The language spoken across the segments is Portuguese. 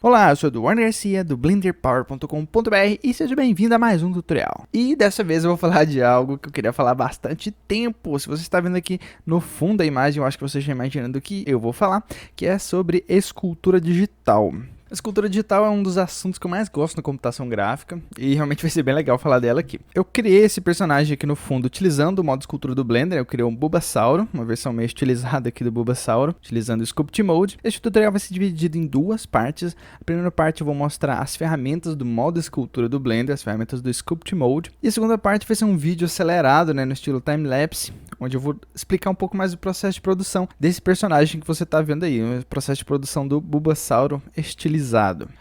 Olá, eu sou o Eduardo Garcia do blenderpower.com.br e seja bem-vindo a mais um tutorial. E dessa vez eu vou falar de algo que eu queria falar há bastante tempo. Se você está vendo aqui no fundo da imagem, eu acho que você já imaginando do que eu vou falar, que é sobre escultura digital. A escultura digital é um dos assuntos que eu mais gosto na computação gráfica e realmente vai ser bem legal falar dela aqui. Eu criei esse personagem aqui no fundo utilizando o modo escultura do Blender. Eu criei um Bulbasauro, uma versão meio estilizada aqui do Bulbasauro, utilizando o Sculpt Mode. Este tutorial vai ser dividido em duas partes. A primeira parte eu vou mostrar as ferramentas do modo escultura do Blender, as ferramentas do Sculpt Mode. E a segunda parte vai ser um vídeo acelerado, no estilo time-lapse, onde eu vou explicar um pouco mais o processo de produção desse personagem que você está vendo aí, o processo de produção do Bulbasauro estilizado.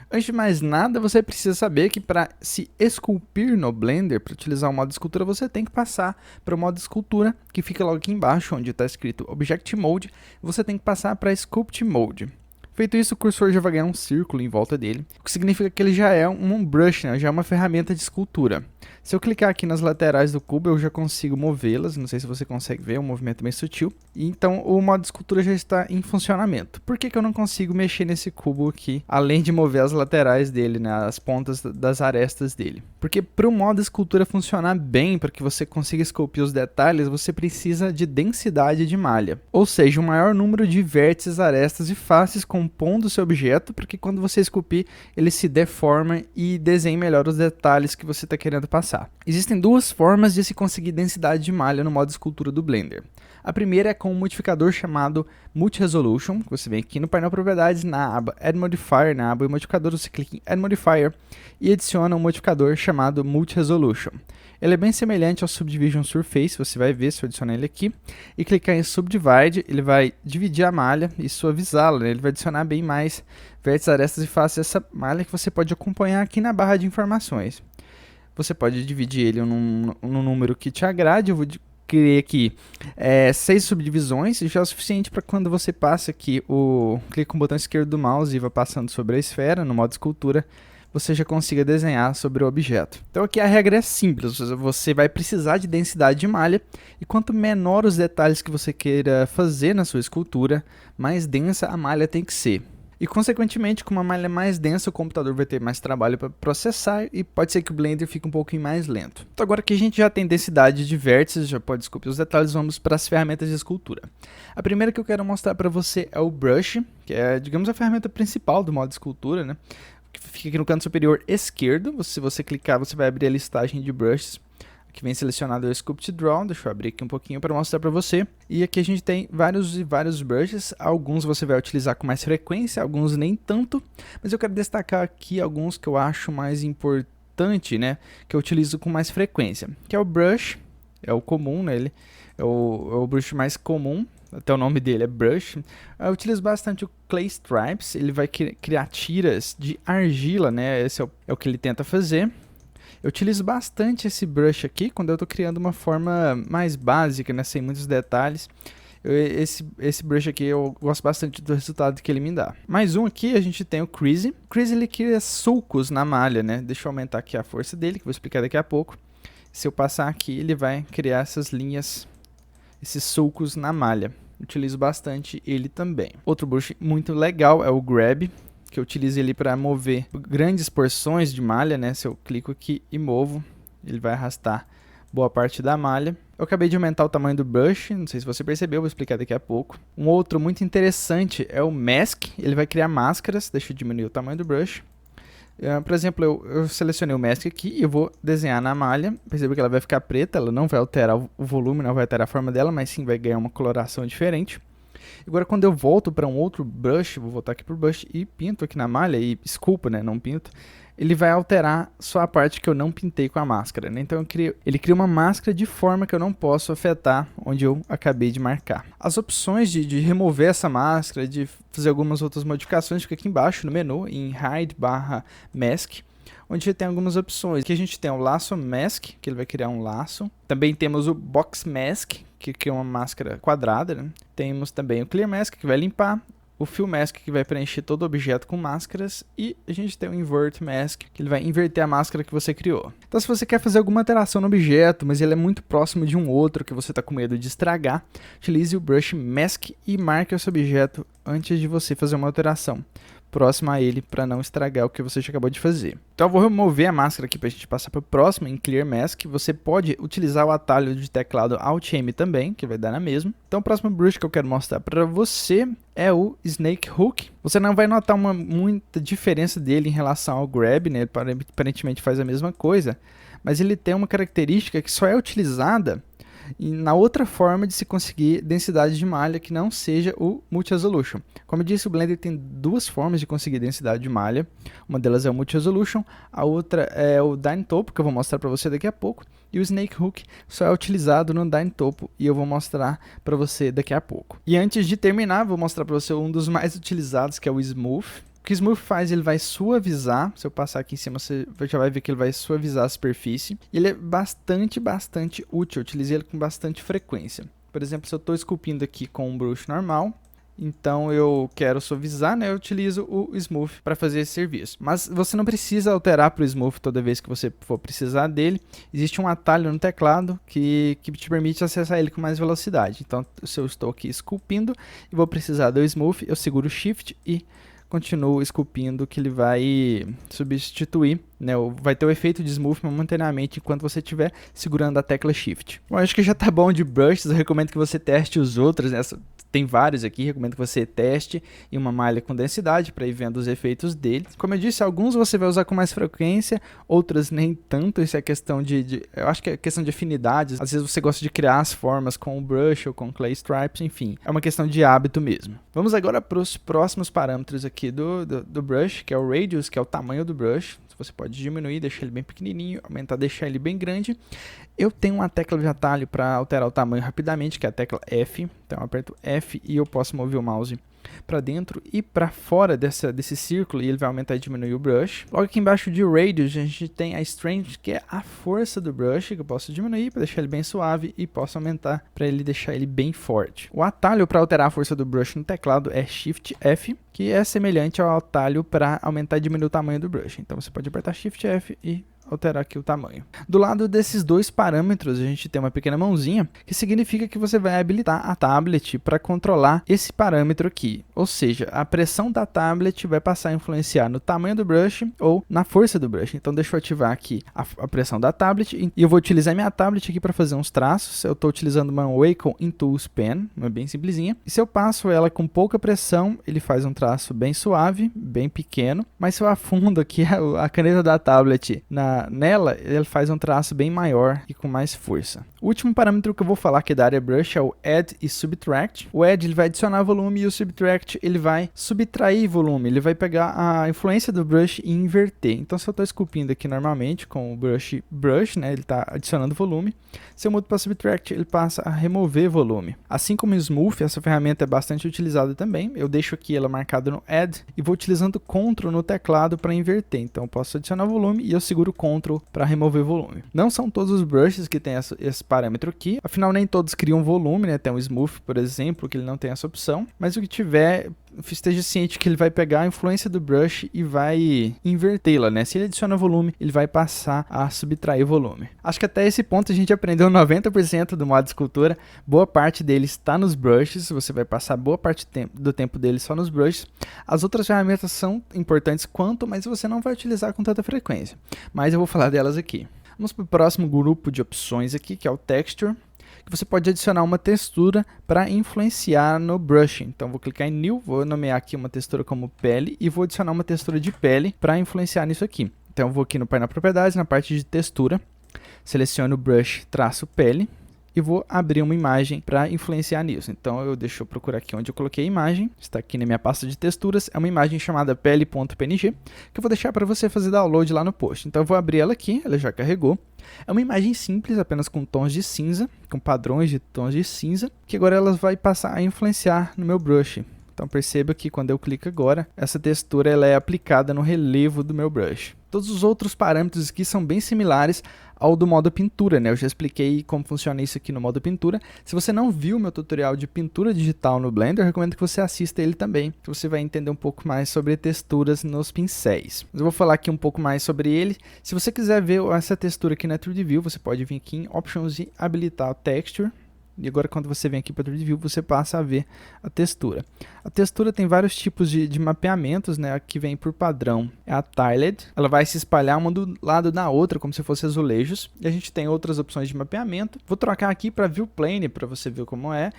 Antes de mais nada, você precisa saber que para se esculpir no Blender, para utilizar o modo escultura, você tem que passar para o modo escultura, que fica logo aqui embaixo, onde está escrito Object Mode, você tem que passar para Sculpt Mode. Feito isso, o cursor já vai ganhar um círculo em volta dele, o que significa que ele já é um brush, já é uma ferramenta de escultura. Se eu clicar aqui nas laterais do cubo, eu já consigo movê-las, não sei se você consegue ver, é um movimento bem sutil. E então o modo escultura já está em funcionamento. Por que eu não consigo mexer nesse cubo aqui, além de mover as laterais dele, as pontas das arestas dele? Porque para o modo escultura funcionar bem, para que você consiga esculpir os detalhes, você precisa de densidade de malha. Ou seja, um maior número de vértices, arestas e faces compondo o seu objeto, para que quando você esculpir, ele se deforma e desenhe melhor os detalhes que você está querendo passar. Existem duas formas de se conseguir densidade de malha no modo escultura do Blender. A primeira é com um modificador chamado Multi-Resolution, que você vem aqui no painel Propriedades, na aba Add Modifier, na aba Modificador, você clica em Add Modifier e adiciona um modificador chamado Multi-Resolution. Ele é bem semelhante ao Subdivision Surface, você vai ver se eu adicionar ele aqui, e clicar em Subdivide, ele vai dividir a malha e suavizá-la, ele vai adicionar bem mais vértices, arestas e faces dessa malha que você pode acompanhar aqui na barra de informações. Você pode dividir ele num número que te agrade. Eu vou criar aqui 6 subdivisões, e já é o suficiente para quando você passa aqui, clica com o botão esquerdo do mouse e vai passando sobre a esfera, no modo escultura, você já consiga desenhar sobre o objeto. Então aqui a regra é simples, você vai precisar de densidade de malha, e quanto menor os detalhes que você queira fazer na sua escultura, mais densa a malha tem que ser. E consequentemente, com uma malha mais densa, o computador vai ter mais trabalho para processar e pode ser que o Blender fique um pouquinho mais lento. Então agora que a gente já tem densidade de vértices, já pode esculpir os detalhes, vamos para as ferramentas de escultura. A primeira que eu quero mostrar para você é o Brush, que é, digamos, a ferramenta principal do modo escultura, que fica aqui no canto superior esquerdo. Se você clicar, você vai abrir a listagem de brushes. Aqui vem selecionado o Sculpt Draw, deixa eu abrir aqui um pouquinho para mostrar para você. E aqui a gente tem vários brushes, alguns você vai utilizar com mais frequência, alguns nem tanto. Mas eu quero destacar aqui alguns que eu acho mais importante, que eu utilizo com mais frequência. Que é o Brush, é o comum, ele é o brush mais comum, até o nome dele é Brush. Eu utilizo bastante o Clay Stripes, ele vai criar tiras de argila, esse é o que ele tenta fazer. Eu utilizo bastante esse brush aqui quando eu estou criando uma forma mais básica, sem muitos detalhes. Esse brush aqui eu gosto bastante do resultado que ele me dá. Mais um aqui, a gente tem o Crease. O Crease ele cria sulcos na malha, Deixa eu aumentar aqui a força dele, que eu vou explicar daqui a pouco. Se eu passar aqui, ele vai criar essas linhas, esses sulcos na malha. Utilizo bastante ele também. Outro brush muito legal é o Grab, que eu utilizo ele para mover grandes porções de malha, Se eu clico aqui e movo, ele vai arrastar boa parte da malha. Eu acabei de aumentar o tamanho do brush, não sei se você percebeu, vou explicar daqui a pouco. Um outro muito interessante é o Mask, ele vai criar máscaras, deixa eu diminuir o tamanho do brush. Por exemplo, eu selecionei o Mask aqui e eu vou desenhar na malha. Perceba que ela vai ficar preta, ela não vai alterar o volume, não vai alterar a forma dela, mas sim vai ganhar uma coloração diferente. Agora quando eu volto para um outro brush, vou voltar aqui para o brush e pinto aqui na malha, e esculpo, não pinto, ele vai alterar só a parte que eu não pintei com a máscara, Então ele cria uma máscara de forma que eu não posso afetar onde eu acabei de marcar. As opções de remover essa máscara, de fazer algumas outras modificações, fica aqui embaixo no menu, em Hide/Mask, onde tem algumas opções. Aqui a gente tem o Lasso Mask, que ele vai criar um laço. Também temos o Box Mask, que cria uma máscara quadrada, Temos também o Clear Mask, que vai limpar. O Fill Mask, que vai preencher todo o objeto com máscaras. E a gente tem o Invert Mask, que ele vai inverter a máscara que você criou. Então se você quer fazer alguma alteração no objeto, mas ele é muito próximo de um outro que você está com medo de estragar, utilize o Brush Mask e marque esse objeto antes de você fazer uma alteração próxima a ele, para não estragar o que você já acabou de fazer. Então eu vou remover a máscara aqui para a gente passar para o próximo, em Clear Mask. Você pode utilizar o atalho de teclado Alt-M também, que vai dar na mesma. Então o próximo brush que eu quero mostrar para você é o Snake Hook. Você não vai notar muita diferença dele em relação ao Grab, né? Ele aparentemente faz a mesma coisa, mas ele tem uma característica que só é utilizada na outra forma de se conseguir densidade de malha que não seja o Multi-Resolution. Como eu disse, o Blender tem duas formas de conseguir densidade de malha. Uma delas é o Multi-Resolution, a outra é o Dyntopo, que eu vou mostrar para você daqui a pouco. E o Snake Hook só é utilizado no Dyntopo e eu vou mostrar para você daqui a pouco. E antes de terminar, vou mostrar para você um dos mais utilizados, que é o Smooth. O que o Smooth faz, ele vai suavizar. Se eu passar aqui em cima, você já vai ver que ele vai suavizar a superfície. Ele é bastante útil, eu utilizei ele com bastante frequência. Por exemplo, se eu estou esculpindo aqui com um brush normal, então eu quero suavizar, né? Eu utilizo o Smooth para fazer esse serviço. Mas você não precisa alterar para o Smooth toda vez que você for precisar dele. Existe um atalho no teclado que te permite acessar ele com mais velocidade. Então, se eu estou aqui esculpindo e vou precisar do Smooth, eu seguro o Shift e continuo esculpindo, que ele vai substituir, né? Vai ter o efeito de Smooth momentaneamente enquanto você estiver segurando a tecla Shift. Bom, acho que já tá bom de brushes. Eu recomendo que você teste os outros, né? Tem vários aqui, recomendo que você teste em uma malha com densidade para ir vendo os efeitos dele. Como eu disse, alguns você vai usar com mais frequência, outras nem tanto. Isso é questão eu acho que é questão de afinidades. Às vezes você gosta de criar as formas com o brush ou com clay stripes, enfim. É uma questão de hábito mesmo. Vamos agora para os próximos parâmetros aqui do brush, que é o Radius, que é o tamanho do brush. Você pode diminuir, deixar ele bem pequenininho, aumentar, deixar ele bem grande. Eu tenho uma tecla de atalho para alterar o tamanho rapidamente, que é a tecla F. Então eu aperto F e eu posso mover o mouse para dentro e para fora desse círculo, e ele vai aumentar e diminuir o brush. Logo aqui embaixo de Radius, a gente tem a Strength, que é a força do brush, que eu posso diminuir para deixar ele bem suave e posso aumentar para ele deixar ele bem forte. O atalho para alterar a força do brush no teclado é Shift F, que é semelhante ao atalho para aumentar e diminuir o tamanho do brush. Então você pode apertar Shift F e alterar aqui o tamanho. Do lado desses dois parâmetros, a gente tem uma pequena mãozinha, que significa que você vai habilitar a tablet para controlar esse parâmetro aqui. Ou seja, a pressão da tablet vai passar a influenciar no tamanho do brush ou na força do brush. Então deixa eu ativar aqui a pressão da tablet e eu vou utilizar minha tablet aqui para fazer uns traços. Eu estou utilizando uma Wacom Intools Pen, uma bem simplesinha. E se eu passo ela com pouca pressão, ele faz um traço bem suave, bem pequeno. Mas se eu afundo aqui a caneta da tablet nela, ele faz um traço bem maior e com mais força. O último parâmetro que eu vou falar, que é da área brush, é o Add e Subtract. O Add ele vai adicionar volume e o Subtract ele vai subtrair volume. Ele vai pegar a influência do brush e inverter. Então se eu estou esculpindo aqui normalmente com o brush, né, ele está adicionando volume. Se eu mudo para Subtract, ele passa a remover volume. Assim como o Smooth, essa ferramenta é bastante utilizada também. Eu deixo aqui ela marcada no Add e vou utilizando Ctrl no teclado para inverter. Então eu posso adicionar volume e eu seguro Ctrl para remover volume. Não são todos os brushes que tem esse parâmetro aqui, afinal nem todos criam volume, né? Tem o Smooth, por exemplo, que ele não tem essa opção, mas o que tiver, esteja ciente que ele vai pegar a influência do brush e vai invertê-la, né? Se ele adiciona volume, ele vai passar a subtrair volume. Acho que até esse ponto a gente aprendeu 90% do modo escultura. Boa parte dele está nos brushes, você vai passar boa parte do tempo dele só nos brushes. As outras ferramentas são importantes quanto, mas você não vai utilizar com tanta frequência. Mas eu vou falar delas aqui. Vamos para o próximo grupo de opções aqui, que é o Texture, que você pode adicionar uma textura para influenciar no brush. Então vou clicar em New, vou nomear aqui uma textura como pele e vou adicionar uma textura de pele para influenciar nisso aqui. Então eu vou aqui no painel propriedades, na parte de textura, seleciono o brush, traço pele e vou abrir uma imagem para influenciar nisso. Então deixa eu procurar aqui onde eu coloquei a imagem, está aqui na minha pasta de texturas, é uma imagem chamada pele.png, que eu vou deixar para você fazer download lá no post. Então eu vou abrir ela aqui, ela já carregou. É uma imagem simples, apenas com tons de cinza, com padrões de tons de cinza, que agora ela vai passar a influenciar no meu brush. Então perceba que quando eu clico agora, essa textura ela é aplicada no relevo do meu brush. Todos os outros parâmetros aqui são bem similares ao do modo pintura, né? Eu já expliquei como funciona isso aqui no modo pintura. Se você não viu meu tutorial de pintura digital no Blender, eu recomendo que você assista ele também, que você vai entender um pouco mais sobre texturas nos pincéis. Eu vou falar aqui um pouco mais sobre ele. Se você quiser ver essa textura aqui na 3D View, você pode vir aqui em Options e habilitar o Texture. E agora quando você vem aqui para o 3D View, você passa a ver a textura. A textura tem vários tipos de mapeamentos, né? A que vem por padrão é a Tiled. Ela vai se espalhar uma do lado da outra, como se fosse azulejos. E a gente tem outras opções de mapeamento. Vou trocar aqui para View Plane, para você ver como é.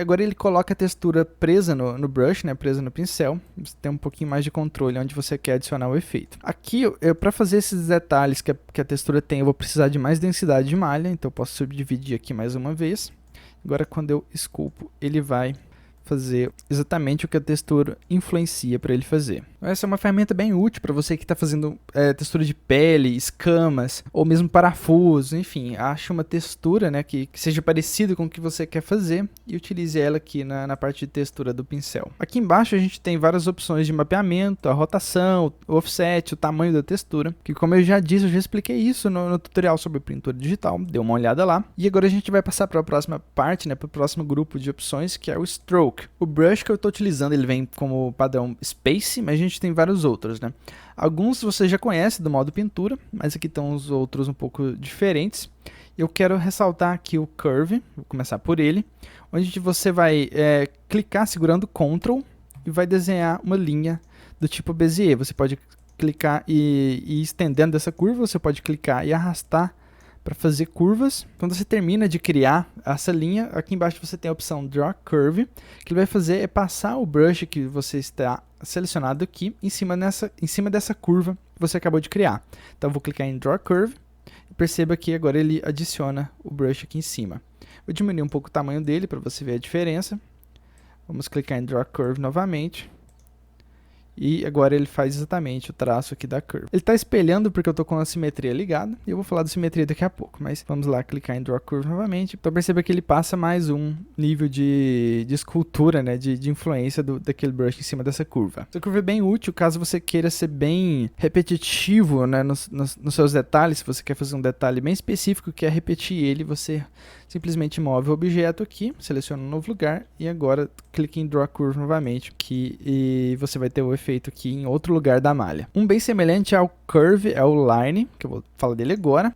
Agora ele coloca a textura presa no brush, né? Presa no pincel. Você tem um pouquinho mais de controle onde você quer adicionar o efeito. Aqui, para fazer esses detalhes que a textura tem, eu vou precisar de mais densidade de malha. Então eu posso subdividir aqui mais uma vez. Agora quando eu esculpo, ele vai fazer exatamente o que a textura influencia para ele fazer. Essa é uma ferramenta bem útil para você que está fazendo textura de pele, escamas, ou mesmo parafusos, enfim, ache uma textura, né, que seja parecida com o que você quer fazer e utilize ela aqui na parte de textura do pincel. Aqui embaixo a gente tem várias opções de mapeamento, a rotação, o offset, o tamanho da textura, que como eu já disse, eu já expliquei isso no tutorial sobre pintura digital, dê uma olhada lá. E agora a gente vai passar para a próxima parte, né, para o próximo grupo de opções, que é o Stroke. O brush que eu estou utilizando, ele vem como padrão Space, mas a gente tem vários outros, né? Alguns você já conhece do modo pintura, mas aqui estão os outros um pouco diferentes. Eu quero ressaltar aqui o Curve, vou começar por ele, onde você vai clicar segurando Ctrl e vai desenhar uma linha do tipo Bezier. Você pode clicar e ir estendendo essa curva, você pode clicar e arrastar para fazer curvas. Quando você termina de criar essa linha, aqui embaixo você tem a opção Draw Curve. O que ele vai fazer é passar o brush que você está selecionado aqui em cima dessa curva que você acabou de criar. Então eu vou clicar em Draw Curve e perceba que agora ele adiciona o brush aqui em cima. Vou diminuir um pouco o tamanho dele para você ver a diferença. Vamos clicar em Draw Curve novamente. E agora ele faz exatamente o traço aqui da curva. Ele está espelhando porque eu estou com a simetria ligada. E eu vou falar da simetria daqui a pouco. Mas vamos lá clicar em Draw Curve novamente. Então perceba que ele passa mais um nível de escultura, né? De influência daquele brush em cima dessa curva. Essa curva é bem útil caso você queira ser bem repetitivo, né, nos seus detalhes. Se você quer fazer um detalhe bem específico, quer repetir ele, você simplesmente move o objeto aqui, seleciona um novo lugar e agora clique em Draw Curve novamente, e você vai ter o efeito aqui em outro lugar da malha. Um bem semelhante ao Curve é o Line, que eu vou falar dele agora.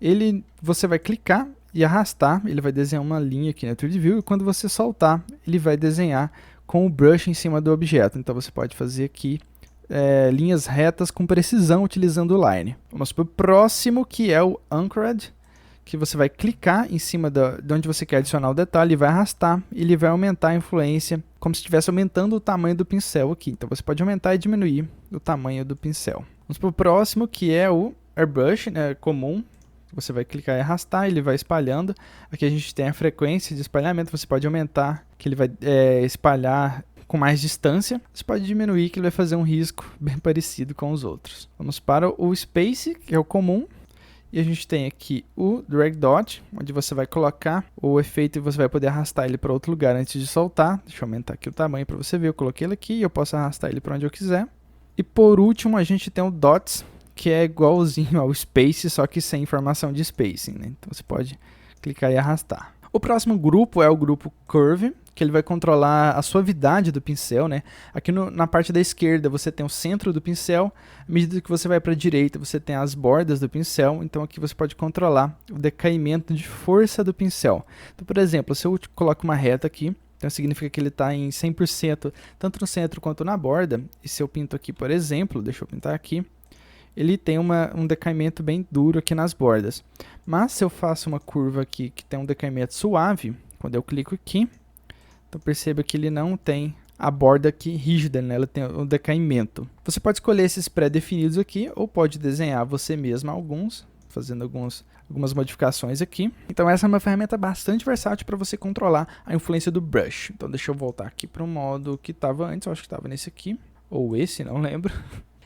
Você vai clicar e arrastar, ele vai desenhar uma linha aqui na 3D View, e quando você soltar, ele vai desenhar com o brush em cima do objeto. Então você pode fazer aqui linhas retas com precisão utilizando o Line. Vamos para o próximo, que é o Anchored, que você vai clicar em cima de onde você quer adicionar o detalhe e vai arrastar, e ele vai aumentar a influência, como se estivesse aumentando o tamanho do pincel aqui. Então você pode aumentar e diminuir o tamanho do pincel. Vamos para o próximo, que é o Airbrush, né, comum. Você vai clicar e arrastar, ele vai espalhando. Aqui a gente tem a frequência de espalhamento, você pode aumentar, que ele vai espalhar com mais distância. Você pode diminuir, que ele vai fazer um risco bem parecido com os outros. Vamos para o Space, que é o comum. E a gente tem aqui o Drag Dot, onde você vai colocar o efeito e você vai poder arrastar ele para outro lugar antes de soltar. Deixa eu aumentar aqui o tamanho para você ver. Eu coloquei ele aqui e eu posso arrastar ele para onde eu quiser. E por último a gente tem o Dots, que é igualzinho ao Space, só que sem informação de spacing, né? Então você pode clicar e arrastar. O próximo grupo é o grupo Curve, que ele vai controlar a suavidade do pincel, né? Aqui na parte da esquerda você tem o centro do pincel, à medida que você vai para a direita você tem as bordas do pincel, então aqui você pode controlar o decaimento de força do pincel. Então, por exemplo, se eu coloco uma reta aqui, então significa que ele está em 100%, tanto no centro quanto na borda, e se eu pinto aqui, por exemplo, deixa eu pintar aqui, ele tem um decaimento bem duro aqui nas bordas. Mas se eu faço uma curva aqui que tem um decaimento suave, quando eu clico aqui, então perceba que ele não tem a borda aqui rígida, né? Ela tem um decaimento. Você pode escolher esses pré-definidos aqui, ou pode desenhar você mesmo alguns, fazendo algumas modificações aqui. Então essa é uma ferramenta bastante versátil para você controlar a influência do brush. Então deixa eu voltar aqui para o modo que estava antes, eu acho que estava nesse aqui, ou esse, não lembro.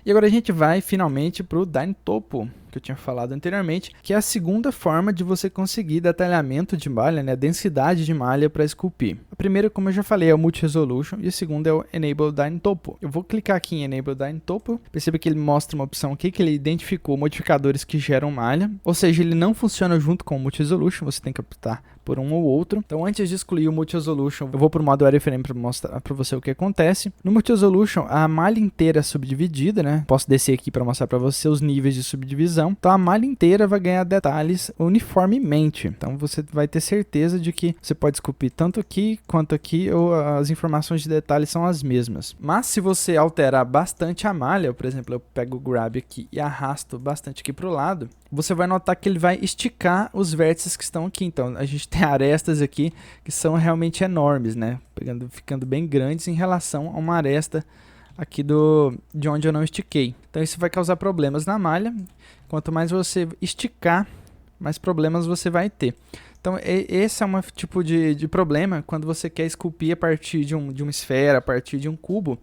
E agora a gente vai finalmente para o Dyntopo, que eu tinha falado anteriormente, que é a segunda forma de você conseguir detalhamento de malha, né, densidade de malha para esculpir. A primeira, como eu já falei, é o Multi-Resolution e a segunda é o Enable Dyntopo. Eu vou clicar aqui em Enable Dyntopo, perceba que ele mostra uma opção aqui que ele identificou modificadores que geram malha, ou seja, ele não funciona junto com o Multi-Resolution, você tem que optar por um ou outro. Então antes de excluir o Multi-Resolution, eu vou para o modo wireframe para mostrar para você o que acontece. No Multi-Resolution, a malha inteira é subdividida, né? Posso descer aqui para mostrar para você os níveis de subdivisão. Então a malha inteira vai ganhar detalhes uniformemente. Então você vai ter certeza de que você pode esculpir tanto aqui quanto aqui, ou as informações de detalhes são as mesmas. Mas se você alterar bastante a malha, por exemplo, eu pego o grab aqui e arrasto bastante aqui para o lado, você vai notar que ele vai esticar os vértices que estão aqui. Então a gente tem arestas aqui que são realmente enormes, né? Ficando bem grandes em relação a uma aresta aqui de onde eu não estiquei. Então isso vai causar problemas na malha. Quanto mais você esticar, mais problemas você vai ter. Então esse é um tipo de problema quando você quer esculpir a partir de uma esfera, a partir de um cubo.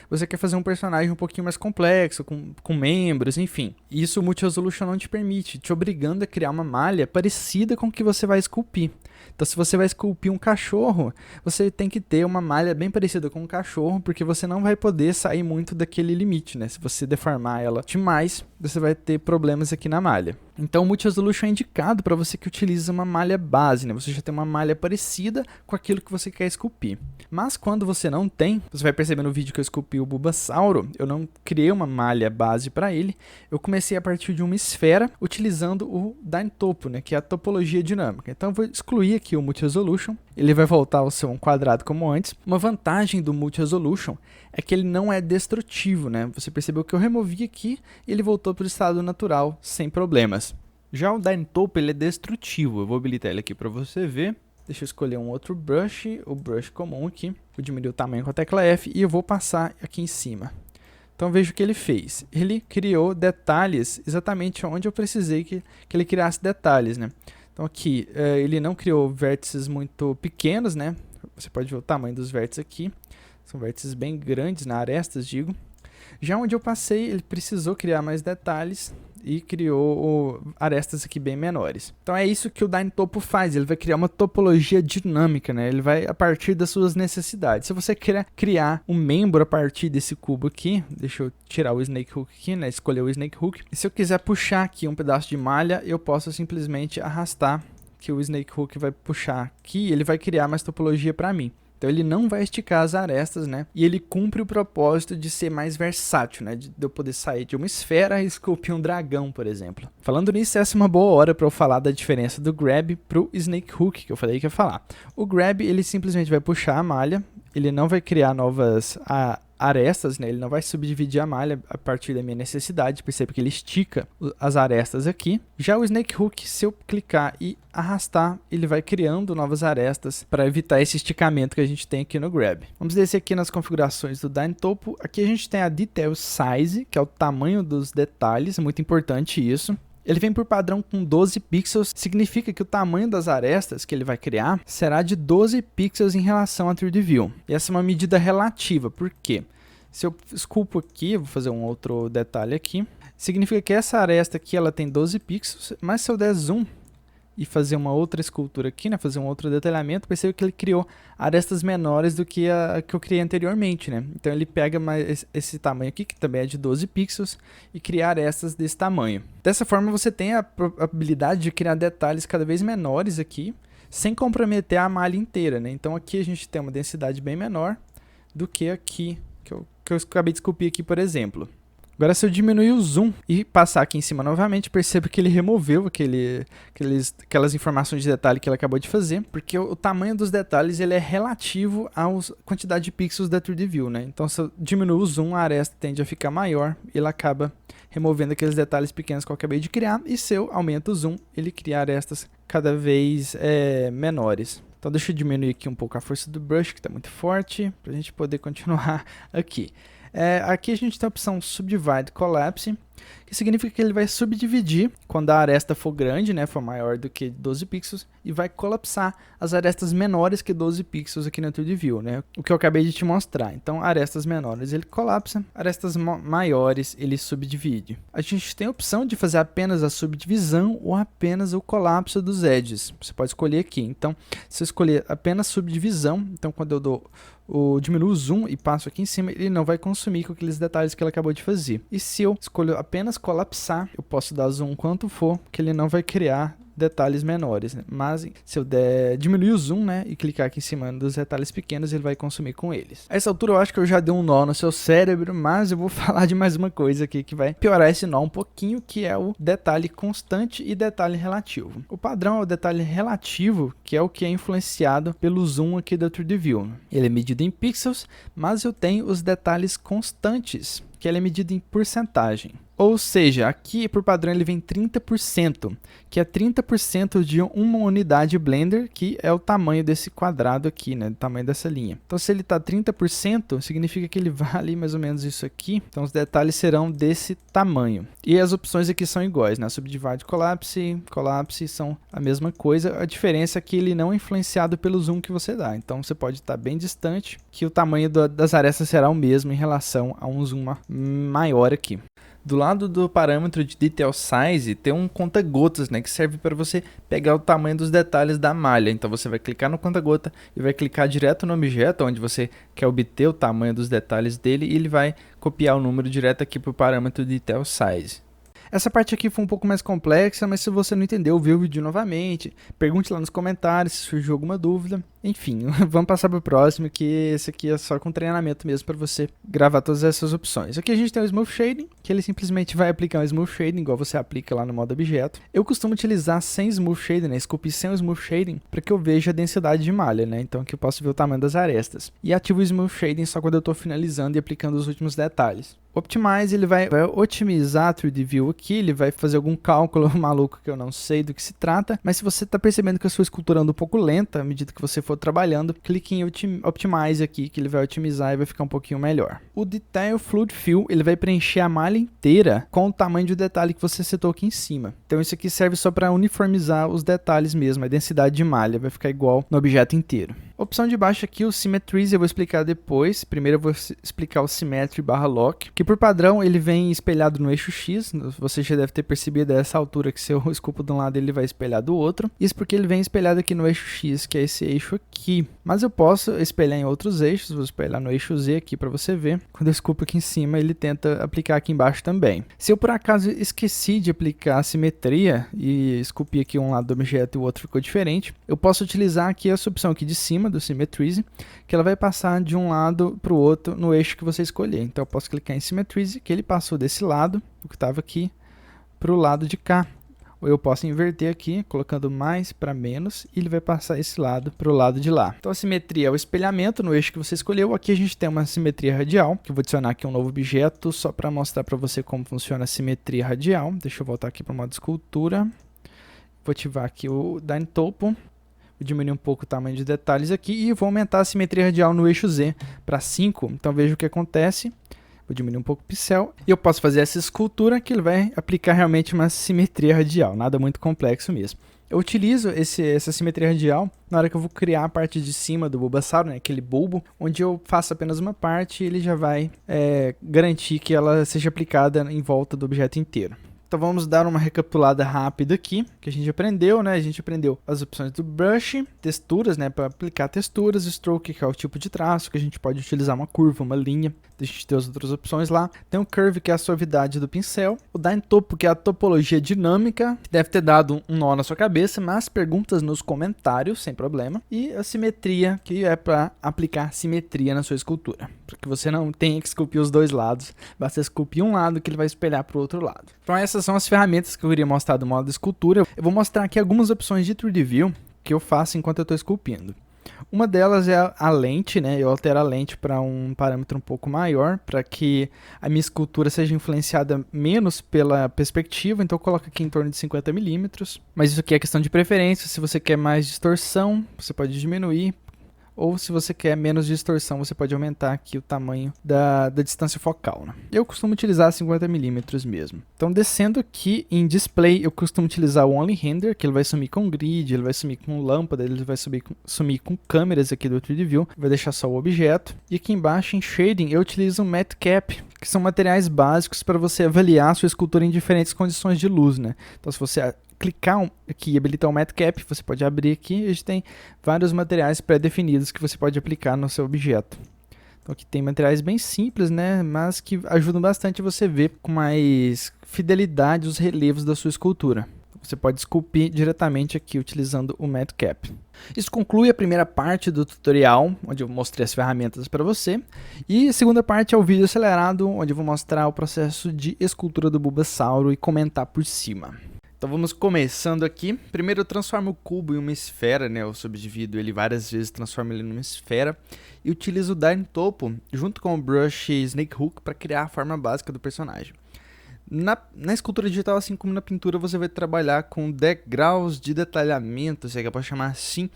Você quer fazer um personagem um pouquinho mais complexo, com membros, enfim. Isso o Multi-Resolution não te permite, te obrigando a criar uma malha parecida com o que você vai esculpir. Então se você vai esculpir um cachorro, você tem que ter uma malha bem parecida com um cachorro, porque você não vai poder sair muito daquele limite, né? Se você deformar ela demais, você vai ter problemas aqui na malha. Então o Multi-Resolution é indicado para você que utiliza uma malha base, né? Você já tem uma malha parecida com aquilo que você quer esculpir. Mas quando você não tem, você vai perceber no vídeo que eu esculpi o Bulbasauro, eu não criei uma malha base para ele, eu comecei a partir de uma esfera utilizando o Dyntopo, né? Que é a topologia dinâmica. Então eu vou excluir aqui o Multi-Resolution, ele vai voltar ao ser um quadrado como antes. Uma vantagem do Multi-Resolution é que ele não é destrutivo, né? Você percebeu que eu removi aqui e ele voltou para o estado natural sem problemas. Já o Dyntopo ele é destrutivo, eu vou habilitar ele aqui para você ver. Deixa eu escolher um outro brush, o brush comum aqui. Vou diminuir o tamanho com a tecla F e eu vou passar aqui em cima. Então veja o que ele fez. Ele criou detalhes exatamente onde eu precisei que ele criasse detalhes, né? Então aqui, ele não criou vértices muito pequenos, né? Você pode ver o tamanho dos vértices aqui. São vértices bem grandes, na arestas, digo. Já onde eu passei, ele precisou criar mais detalhes e criou arestas aqui bem menores. Então é isso que o Dyntopo faz, ele vai criar uma topologia dinâmica, né? Ele vai a partir das suas necessidades. Se você quer criar um membro a partir desse cubo aqui, deixa eu tirar o Snake Hook aqui, né? Escolher o Snake Hook. E se eu quiser puxar aqui um pedaço de malha, eu posso simplesmente arrastar, que o Snake Hook vai puxar aqui e ele vai criar mais topologia para mim. Então ele não vai esticar as arestas, né? E ele cumpre o propósito de ser mais versátil, né? De eu poder sair de uma esfera e esculpir um dragão, por exemplo. Falando nisso, essa é uma boa hora para eu falar da diferença do Grab pro Snake Hook, que eu falei que ia falar. O Grab, ele simplesmente vai puxar a malha, ele não vai criar novas arestas, né? Ele não vai subdividir a malha a partir da minha necessidade. Percebe que ele estica as arestas aqui. Já o Snake Hook, se eu clicar e arrastar, ele vai criando novas arestas para evitar esse esticamento que a gente tem aqui no Grab. Vamos descer aqui nas configurações do Dyntopo. Aqui a gente tem a Detail Size, que é o tamanho dos detalhes, muito importante isso. Ele vem por padrão com 12 pixels, significa que o tamanho das arestas que ele vai criar será de 12 pixels em relação à 3D View. E essa é uma medida relativa, por quê? Se eu esculpo aqui, vou fazer um outro detalhe aqui, significa que essa aresta aqui ela tem 12 pixels, mas se eu der zoom e fazer uma outra escultura aqui, né, fazer um outro detalhamento, percebe que ele criou arestas menores do que a que eu criei anteriormente, né? Então ele pega mais esse tamanho aqui, que também é de 12 pixels, e cria arestas desse tamanho. Dessa forma você tem a habilidade de criar detalhes cada vez menores aqui, sem comprometer a malha inteira, né? Então aqui a gente tem uma densidade bem menor do que aqui, que eu acabei de esculpir aqui, por exemplo. Agora, se eu diminuir o zoom e passar aqui em cima novamente, percebo que ele removeu aquelas informações de detalhe que ele acabou de fazer, porque o tamanho dos detalhes ele é relativo à quantidade de pixels da 3D View, né? Então, se eu diminuir o zoom, a aresta tende a ficar maior e ele acaba removendo aqueles detalhes pequenos que eu acabei de criar, e se eu aumento o zoom, ele cria arestas cada vez menores. Então, deixa eu diminuir aqui um pouco a força do brush, que está muito forte, para a gente poder continuar aqui. Aqui a gente tem a opção Subdivide Collapse, que significa que ele vai subdividir quando a aresta for grande, né, for maior do que 12 pixels, e vai colapsar as arestas menores que 12 pixels aqui na 3D View, né, o que eu acabei de te mostrar. Então, arestas menores ele colapsa, arestas maiores ele subdivide. A gente tem a opção de fazer apenas a subdivisão ou apenas o colapso dos edges. Você pode escolher aqui. Então, se eu escolher apenas subdivisão, então quando eu diminuo o zoom e passo aqui em cima, ele não vai consumir com aqueles detalhes que ele acabou de fazer. E se eu escolho apenas colapsar, eu posso dar zoom quanto for, que ele não vai criar detalhes menores, né? Mas se eu der diminuir o zoom, né, e clicar aqui em cima dos detalhes pequenos, ele vai consumir com eles. A essa altura eu acho que eu já dei um nó no seu cérebro, mas eu vou falar de mais uma coisa aqui que vai piorar esse nó um pouquinho, que é o detalhe constante e detalhe relativo. O padrão é o detalhe relativo, que é o que é influenciado pelo zoom aqui da 3D View. Ele é medido em pixels, mas eu tenho os detalhes constantes, que ele é medido em porcentagem. Ou seja, aqui por padrão ele vem 30%, que é 30% de uma unidade Blender, que é o tamanho desse quadrado aqui, né, o tamanho dessa linha. Então se ele está 30%, significa que ele vale mais ou menos isso aqui. Então os detalhes serão desse tamanho. E as opções aqui são iguais, né, Subdivide, Collapse, Collapse são a mesma coisa. A diferença é que ele não é influenciado pelo zoom que você dá. Então você pode estar bem distante, que o tamanho das arestas será o mesmo em relação a um zoom maior aqui. Do lado do parâmetro de Detail Size tem um conta-gotas, né, que serve para você pegar o tamanho dos detalhes da malha. Então você vai clicar no conta-gota e vai clicar direto no objeto onde você quer obter o tamanho dos detalhes dele, e ele vai copiar o número direto aqui para o parâmetro de Detail Size. Essa parte aqui foi um pouco mais complexa, mas se você não entendeu, vê o vídeo novamente, pergunte lá nos comentários se surgiu alguma dúvida. Enfim, vamos passar para o próximo, que esse aqui é só com treinamento mesmo para você gravar todas essas opções. Aqui a gente tem o Smooth Shading, que ele simplesmente vai aplicar um Smooth Shading, igual você aplica lá no modo objeto. Eu costumo utilizar sem Smooth Shading, né, Sculpt sem o Smooth Shading, para que eu veja a densidade de malha, né, então que eu posso ver o tamanho das arestas. E ativo o Smooth Shading só quando eu estou finalizando e aplicando os últimos detalhes. Optimize, ele vai otimizar a 3D View aqui, ele vai fazer algum cálculo maluco que eu não sei do que se trata, mas se você está percebendo que a sua escultura anda um pouco lenta, à medida que você for trabalhando, clique em Optimize aqui, que ele vai otimizar e vai ficar um pouquinho melhor. O Detail Fluid Fill, ele vai preencher a malha inteira com o tamanho de detalhe que você setou aqui em cima. Então isso aqui serve só para uniformizar os detalhes mesmo, a densidade de malha vai ficar igual no objeto inteiro. Opção de baixo aqui, o Symmetrize, eu vou explicar depois. Primeiro eu vou explicar o Symmetry/Lock, que por padrão ele vem espelhado no eixo X. Você já deve ter percebido a essa altura que se eu esculpo de um lado ele vai espelhar do outro. Isso porque ele vem espelhado aqui no eixo X, que é esse eixo aqui. Mas eu posso espelhar em outros eixos, vou espelhar no eixo Z aqui para você ver. Quando eu esculpo aqui em cima, ele tenta aplicar aqui embaixo também. Se eu por acaso esqueci de aplicar a simetria e esculpi aqui um lado do objeto e o outro ficou diferente, eu posso utilizar aqui essa opção aqui de cima, do Symmetrize, que ela vai passar de um lado para o outro no eixo que você escolher. Então eu posso clicar em Symmetrize, que ele passou desse lado, o que estava aqui, para o lado de cá. Ou eu posso inverter aqui, colocando mais para menos, e ele vai passar esse lado para o lado de lá. Então a simetria é o espelhamento no eixo que você escolheu. Aqui a gente tem uma simetria radial, que eu vou adicionar aqui um novo objeto, só para mostrar para você como funciona a simetria radial. Deixa eu voltar aqui para o modo escultura. Vou ativar aqui o Dyn Topo. Vou diminuir um pouco o tamanho de detalhes aqui e vou aumentar a simetria radial no eixo Z para 5. Então veja o que acontece. Vou diminuir um pouco o pincel e eu posso fazer essa escultura que ele vai aplicar realmente uma simetria radial, nada muito complexo mesmo. Eu utilizo essa simetria radial na hora que eu vou criar a parte de cima do Bulbasaur, né, aquele bulbo, onde eu faço apenas uma parte e ele já vai garantir que ela seja aplicada em volta do objeto inteiro. Então vamos dar uma recapitulada rápida aqui, que a gente aprendeu, né? A gente aprendeu as opções do brush, texturas, né? Para aplicar texturas, stroke, que é o tipo de traço, que a gente pode utilizar uma curva, uma linha. A gente tem as outras opções lá. Tem o curve, que é a suavidade do pincel. O Dyn Topo, que é a topologia dinâmica. Deve ter dado um nó na sua cabeça, mas perguntas nos comentários, sem problema. E a simetria, que é para aplicar simetria na sua escultura. Para que você não tenha que esculpir os dois lados. Basta esculpir um lado que ele vai espelhar para o outro lado. Então essas são as ferramentas que eu queria mostrar do modo escultura. Eu vou mostrar aqui algumas opções de 3D View que eu faço enquanto eu estou esculpindo. Uma delas é a lente, né? Eu altero a lente para um parâmetro um pouco maior, para que a minha escultura seja influenciada menos pela perspectiva, então eu coloco aqui em torno de 50 milímetros. Mas isso aqui é questão de preferência, se você quer mais distorção, você pode diminuir. Ou se você quer menos distorção, você pode aumentar aqui o tamanho da distância focal, né? Eu costumo utilizar 50 milímetros mesmo. Então descendo aqui em Display, eu costumo utilizar o Only Render, que ele vai sumir com grid, ele vai sumir com lâmpada, ele vai sumir com câmeras aqui do 3D View, vai deixar só o objeto. E aqui embaixo em Shading eu utilizo o Matte Cap, que são materiais básicos para você avaliar a sua escultura em diferentes condições de luz, né? Então se você clicar aqui e habilitar o Matte Cap, você pode abrir aqui, a gente tem vários materiais pré-definidos que você pode aplicar no seu objeto. Então aqui tem materiais bem simples, né, mas que ajudam bastante você ver com mais fidelidade os relevos da sua escultura. você pode esculpir diretamente aqui utilizando o Madcap. Isso conclui a primeira parte do tutorial, onde eu mostrei as ferramentas para você. E a segunda parte é o vídeo acelerado, onde eu vou mostrar o processo de escultura do Bulbasauro e comentar por cima. Então vamos começando aqui. Primeiro eu transformo o cubo em uma esfera, né? Eu subdivido ele várias vezes, transformo ele numa esfera. E utilizo o Dye no topo, junto com o brush Snake Hook, para criar a forma básica do personagem. Na escultura digital, assim como na pintura, você vai trabalhar com degraus de detalhamento, se é que eu posso chamar assim,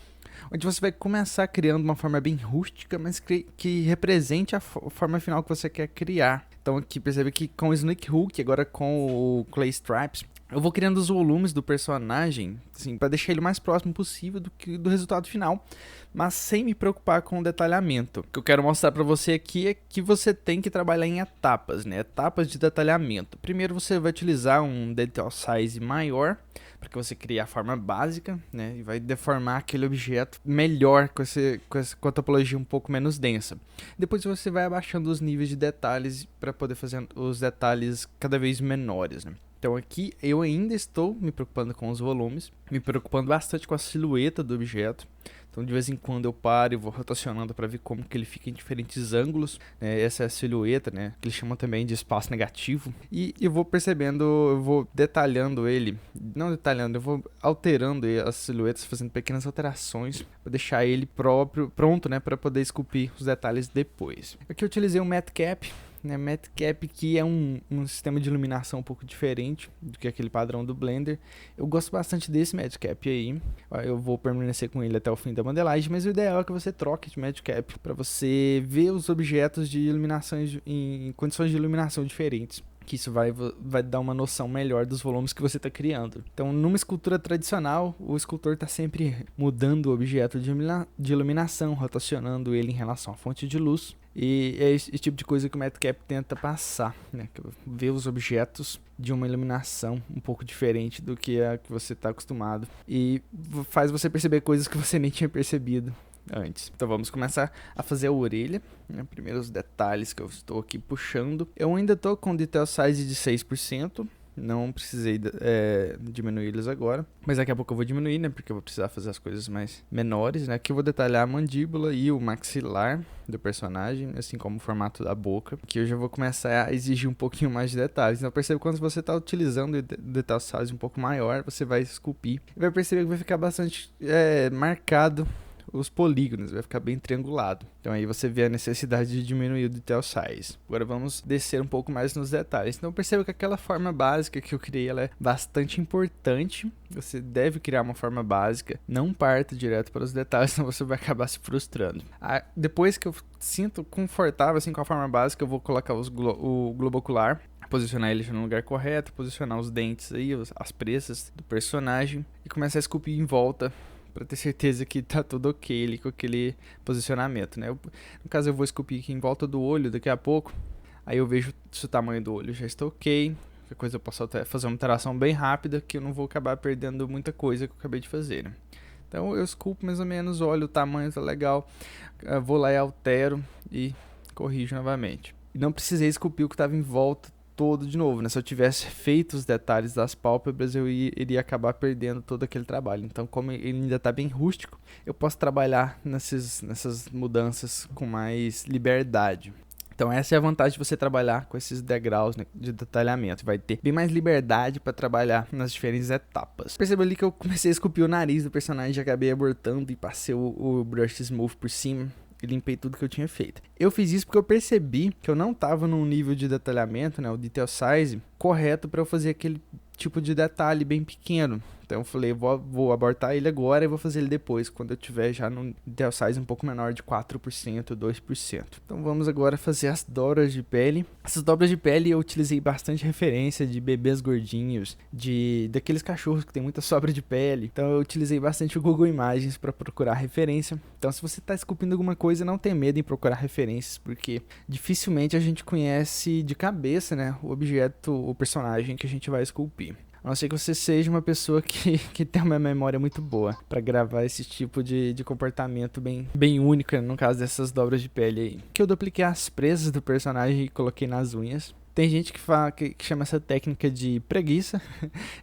onde você vai começar criando uma forma bem rústica, mas que represente a forma final que você quer criar. Então aqui percebe que com o Snake Hook, agora com o Clay Stripes, eu vou criando os volumes do personagem, assim, para deixar ele o mais próximo possível do resultado final, mas sem me preocupar com o detalhamento. O que eu quero mostrar para você aqui é que você tem que trabalhar em etapas, né? Etapas de detalhamento. Primeiro você vai utilizar um detail size maior, para que você crie a forma básica, né? E vai deformar aquele objeto melhor com a topologia um pouco menos densa. Depois você vai abaixando os níveis de detalhes para poder fazer os detalhes cada vez menores, né? Então aqui eu ainda estou me preocupando com os volumes, me preocupando bastante com a silhueta do objeto. Então de vez em quando eu paro e vou rotacionando para ver como que ele fica em diferentes ângulos, né? Essa é a silhueta, né? Que eles chamam também de espaço negativo. E eu vou percebendo, eu vou detalhando ele, não detalhando, eu vou alterando as silhuetas, fazendo pequenas alterações para deixar ele pronto, né? Para poder esculpir os detalhes depois. Aqui eu utilizei um Madcap. Madcap, que é um sistema de iluminação um pouco diferente do que aquele padrão do Blender. Eu gosto bastante desse Madcap aí. Eu vou permanecer com ele até o fim da modelagem, mas o ideal é que você troque de Madcap para você ver os objetos de iluminação em condições de iluminação diferentes. Que isso vai dar uma noção melhor dos volumes que você está criando. Então, numa escultura tradicional, o escultor está sempre mudando o objeto de iluminação, rotacionando ele em relação à fonte de luz. E é esse tipo de coisa que o Madcap tenta passar, né? Ver os objetos de uma iluminação um pouco diferente do que a que você está acostumado. E faz você perceber coisas que você nem tinha percebido antes. Então vamos começar a fazer a orelha, né? Primeiro os detalhes que eu estou aqui puxando. Eu ainda estou com detail size de 6%. Não precisei diminuir eles agora, mas daqui a pouco eu vou diminuir, né? Porque eu vou precisar fazer as coisas mais menores, né? Aqui eu vou detalhar a mandíbula e o maxilar do personagem, assim como o formato da boca. Que eu já vou começar a exigir um pouquinho mais de detalhes. Então percebe que quando você está utilizando o detail size um pouco maior, você vai esculpir e vai perceber que vai ficar bastante marcado os polígonos, vai ficar bem triangulado. Então aí você vê a necessidade de diminuir o detail size. Agora vamos descer um pouco mais nos detalhes. Então perceba que aquela forma básica que eu criei, ela é bastante importante. Você deve criar uma forma básica, não parta direto para os detalhes, senão você vai acabar se frustrando. Depois que eu sinto confortável assim com a forma básica, eu vou colocar o globo ocular, posicionar ele no lugar correto, posicionar os dentes aí, as presas do personagem e começar a esculpir em volta, para ter certeza que tá tudo ok ali com aquele posicionamento, né? No caso eu vou esculpir aqui em volta do olho daqui a pouco, aí eu vejo se o tamanho do olho já está ok, qualquer coisa eu posso até fazer uma alteração bem rápida, que eu não vou acabar perdendo muita coisa que eu acabei de fazer, né? Então eu esculpo mais ou menos, olho o tamanho, tá legal, eu vou lá e altero e corrijo novamente. E não precisei esculpir o que estava em volta todo de novo, né? Se eu tivesse feito os detalhes das pálpebras, eu iria acabar perdendo todo aquele trabalho. Então, como ele ainda está bem rústico, eu posso trabalhar nessas mudanças com mais liberdade. Então essa é a vantagem de você trabalhar com esses degraus, né, de detalhamento. Vai ter bem mais liberdade para trabalhar nas diferentes etapas. Perceba ali que eu comecei a esculpir o nariz do personagem, já acabei abortando e passei o brush smooth por cima e limpei tudo que eu tinha feito. Eu fiz isso porque eu percebi que eu não estava num nível de detalhamento, né, o detail size, correto para eu fazer aquele tipo de detalhe bem pequeno. Então eu falei, vou abortar ele agora e vou fazer ele depois, quando eu tiver já no detail size um pouco menor de 4%, 2%. Então vamos agora fazer as dobras de pele. Essas dobras de pele eu utilizei bastante referência de bebês gordinhos, daqueles cachorros que tem muita sobra de pele. Então eu utilizei bastante o Google Imagens para procurar referência. Então se você está esculpindo alguma coisa, não tenha medo em procurar referências, porque dificilmente a gente conhece de cabeça, né, o objeto, o personagem que a gente vai esculpir. A não ser que você seja uma pessoa que tem uma memória muito boa para gravar esse tipo de comportamento bem único, no caso dessas dobras de pele aí. Que eu dupliquei as presas do personagem e coloquei nas unhas. Tem gente que chama essa técnica de preguiça.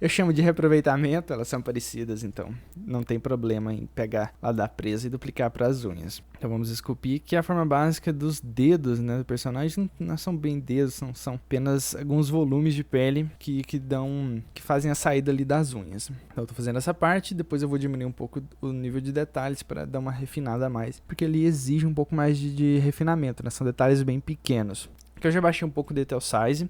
Eu chamo de reaproveitamento, elas são parecidas, então não tem problema em pegar lá da presa e duplicar para as unhas. Então vamos esculpir, que é a forma básica dos dedos, né, do personagem. Não são bem dedos, são apenas alguns volumes de pele que fazem a saída ali das unhas. Então eu tô fazendo essa parte, depois eu vou diminuir um pouco o nível de detalhes para dar uma refinada a mais, porque ele exige um pouco mais de refinamento, né? São detalhes bem pequenos. Aqui eu já baixei um pouco o Detail Size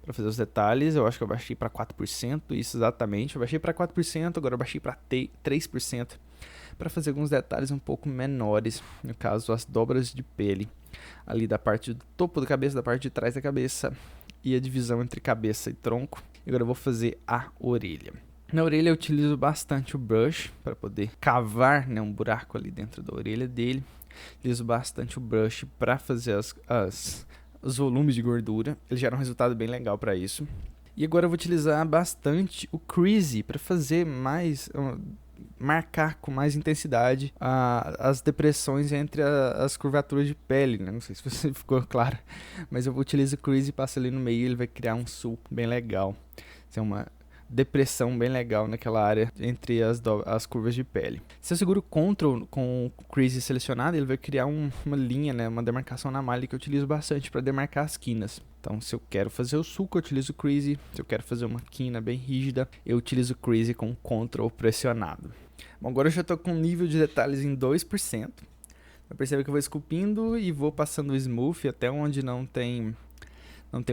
para fazer os detalhes. Eu acho que eu baixei para 4%, isso exatamente. Eu baixei para 4%, agora eu baixei para 3%, para fazer alguns detalhes um pouco menores, no caso as dobras de pele ali da parte do topo da cabeça, da parte de trás da cabeça e a divisão entre cabeça e tronco. Agora eu vou fazer a orelha. Na orelha eu utilizo bastante o brush para poder cavar, né, um buraco ali dentro da orelha dele. Utilizo bastante o brush para fazer os volumes de gordura. Ele gera um resultado bem legal para isso. E agora eu vou utilizar bastante o crease para fazer mais, marcar com mais intensidade as depressões entre as curvaturas de pele, né? Não sei se você ficou claro, mas eu utilizo o crease e passo ali no meio e ele vai criar um sulco bem legal. Isso é uma depressão bem legal naquela área entre as curvas de pele. Se eu seguro Ctrl com o crease selecionado, ele vai criar uma linha, né, uma demarcação na malha que eu utilizo bastante para demarcar as quinas. Então, se eu quero fazer o sulco, eu utilizo o crease. Se eu quero fazer uma quina bem rígida, eu utilizo o crease com Ctrl pressionado. Bom, agora eu já estou com um nível de detalhes em 2%. Eu percebo que eu vou esculpindo e vou passando o smooth até onde não tem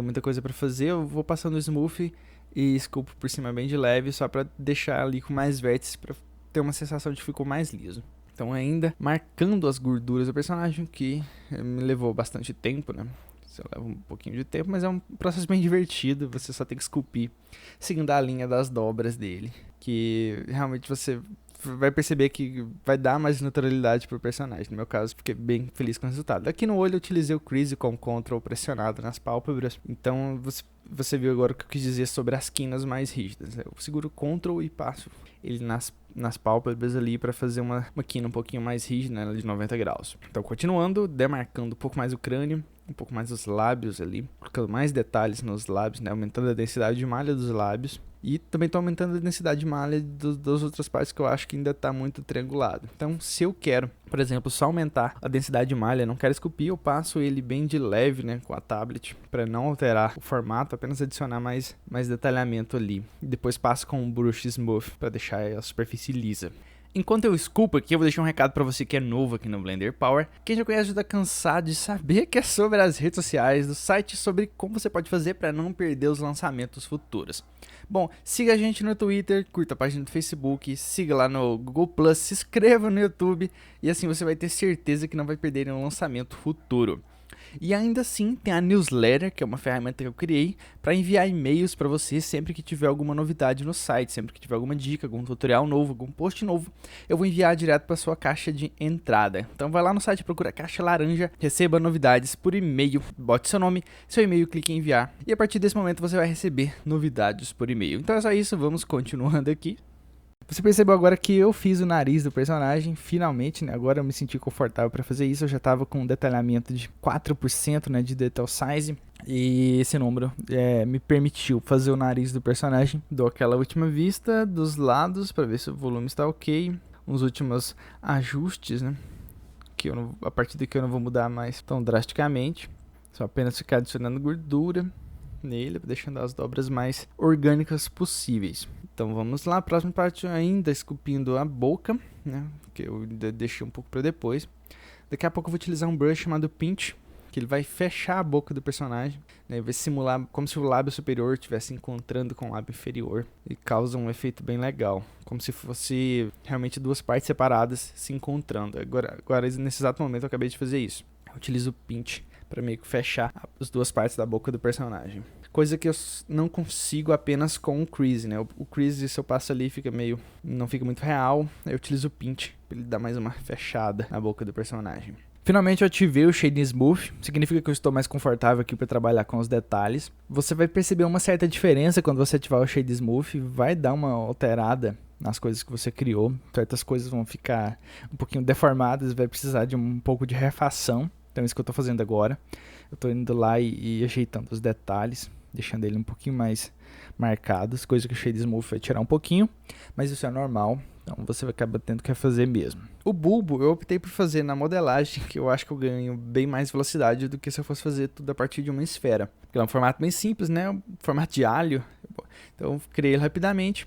muita coisa para fazer. Eu vou passando o smooth e esculpo por cima bem de leve, só para deixar ali com mais vértices, para ter uma sensação de que ficou mais liso. Então ainda marcando as gorduras do personagem, que me levou bastante tempo, né? Isso leva um pouquinho de tempo, mas é um processo bem divertido. Você só tem que esculpir seguindo a linha das dobras dele, que realmente você vai perceber que vai dar mais naturalidade pro personagem. No meu caso, fiquei bem feliz com o resultado. Aqui no olho eu utilizei o crease com Ctrl pressionado nas pálpebras. Então você viu agora o que eu quis dizer sobre as quinas mais rígidas. Eu seguro Ctrl e passo ele nas pálpebras ali para fazer uma quina um pouquinho mais rígida, né, de 90 graus. Então continuando, demarcando um pouco mais o crânio, um pouco mais os lábios ali, colocando mais detalhes nos lábios, né, aumentando a densidade de malha dos lábios. E também estou aumentando a densidade de malha das outras partes que eu acho que ainda está muito triangulado. Então, se eu quero, por exemplo, só aumentar a densidade de malha, não quero esculpir, eu passo ele bem de leve, né, com a tablet, para não alterar o formato, apenas adicionar mais detalhamento ali. E depois passo com um brush smooth para deixar a superfície lisa. Enquanto eu esculpo aqui, eu vou deixar um recado para você que é novo aqui no Blender Power. Quem já conhece já tá cansado de saber que é sobre as redes sociais do site, sobre como você pode fazer para não perder os lançamentos futuros. Bom, siga a gente no Twitter, curta a página do Facebook, siga lá no Google+, se inscreva no YouTube e assim você vai ter certeza que não vai perder nenhum lançamento futuro. E ainda assim tem a newsletter, que é uma ferramenta que eu criei para enviar e-mails para você sempre que tiver alguma novidade no site, sempre que tiver alguma dica, algum tutorial novo, algum post novo, eu vou enviar direto para sua caixa de entrada. Então vai lá no site, procura caixa laranja, receba novidades por e-mail, bote seu nome, seu e-mail, clique em enviar e a partir desse momento você vai receber novidades por e-mail. Então é só isso, vamos continuando aqui. Você percebeu agora que eu fiz o nariz do personagem, finalmente, né? Agora eu me senti confortável para fazer isso. Eu já estava com um detalhamento de 4%, né, de Detail Size. E esse número me permitiu fazer o nariz do personagem. Dou aquela última vista dos lados para ver se o volume está ok. Uns últimos ajustes, né? Que a partir daqui eu não vou mudar mais tão drasticamente. Só apenas ficar adicionando gordura nele, deixando as dobras mais orgânicas possíveis. Então vamos lá, próxima parte ainda esculpindo a boca, né, que eu deixei um pouco para depois. Daqui a pouco eu vou utilizar um brush chamado Pinch, que ele vai fechar a boca do personagem, né, vai simular como se o lábio superior estivesse encontrando com o lábio inferior e causa um efeito bem legal, como se fosse realmente duas partes separadas se encontrando. Agora nesse exato momento eu acabei de fazer isso. Eu utilizo o Pinch para meio que fechar as duas partes da boca do personagem. Coisa que eu não consigo apenas com o crease, né? O crease, se eu passo ali, não fica muito real. Eu utilizo o Pinch para ele dar mais uma fechada na boca do personagem. Finalmente eu ativei o Shading Smooth, significa que eu estou mais confortável aqui para trabalhar com os detalhes. Você vai perceber uma certa diferença quando você ativar o Shading Smooth, vai dar uma alterada nas coisas que você criou. Certas coisas vão ficar um pouquinho deformadas, vai precisar de um pouco de refação. Então é isso que eu estou fazendo agora. Eu estou indo lá e ajeitando os detalhes. deixando ele um pouquinho mais marcado. As coisas que o Shade Smooth vai tirar um pouquinho, mas isso é normal, então você acaba tendo que fazer mesmo. O bulbo eu optei por fazer na modelagem, que eu acho que eu ganho bem mais velocidade do que se eu fosse fazer tudo a partir de uma esfera. Porque é um formato bem simples, né? Um formato de alho. Então eu criei ele rapidamente,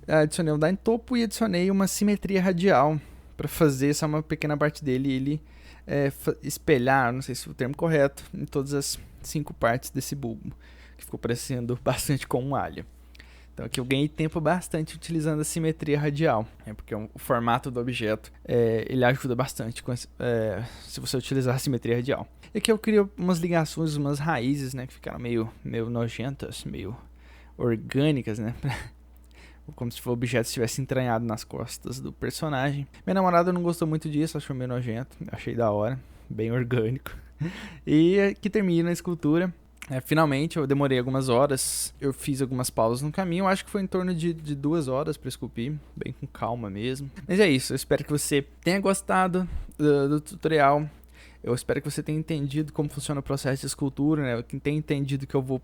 adicionei um Dye em topo e adicionei uma simetria radial para fazer só uma pequena parte dele e ele espelhar, não sei se é o termo correto, em todas as 5 partes desse bulbo, que ficou parecendo bastante com um alho. Então aqui eu ganhei tempo bastante utilizando a simetria radial, porque o formato do objeto ele ajuda bastante se você utilizar a simetria radial. E aqui eu criei umas ligações, umas raízes, né, que ficaram meio nojentas, meio orgânicas, né, como se o objeto estivesse entranhado nas costas do personagem. Minha namorada não gostou muito disso, achou meio nojento, achei da hora, bem orgânico. E aqui termina a escultura. Finalmente, eu demorei algumas horas, eu fiz algumas pausas no caminho, acho que foi em torno de 2 horas para esculpir, bem com calma mesmo. Mas é isso, eu espero que você tenha gostado do tutorial. Eu espero que você tenha entendido como funciona o processo de escultura, né? Que tenha entendido que eu vou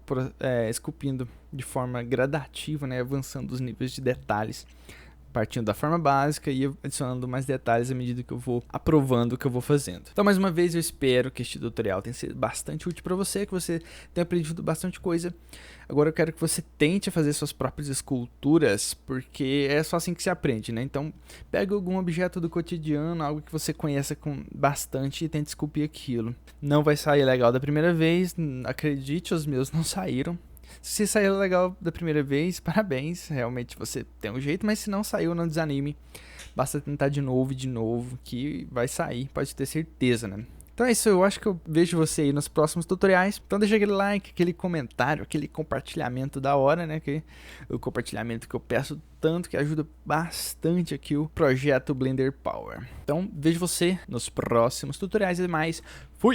esculpindo de forma gradativa, né? Avançando os níveis de detalhes, partindo da forma básica e adicionando mais detalhes à medida que eu vou aprovando o que eu vou fazendo. Então, mais uma vez, eu espero que este tutorial tenha sido bastante útil para você, que você tenha aprendido bastante coisa. Agora eu quero que você tente fazer suas próprias esculturas, porque é só assim que se aprende, né? Então, pega algum objeto do cotidiano, algo que você conheça bastante e tente esculpir aquilo. Não vai sair legal da primeira vez, acredite, os meus não saíram. Se saiu legal da primeira vez, parabéns, realmente você tem um jeito, mas se não saiu, não desanime, basta tentar de novo, que vai sair, pode ter certeza, né? Então é isso, eu acho que eu vejo você aí nos próximos tutoriais, então deixa aquele like, aquele comentário, aquele compartilhamento da hora, né? O compartilhamento que eu peço tanto, que ajuda bastante aqui o projeto Blender Power. Então vejo você nos próximos tutoriais e mais, fui!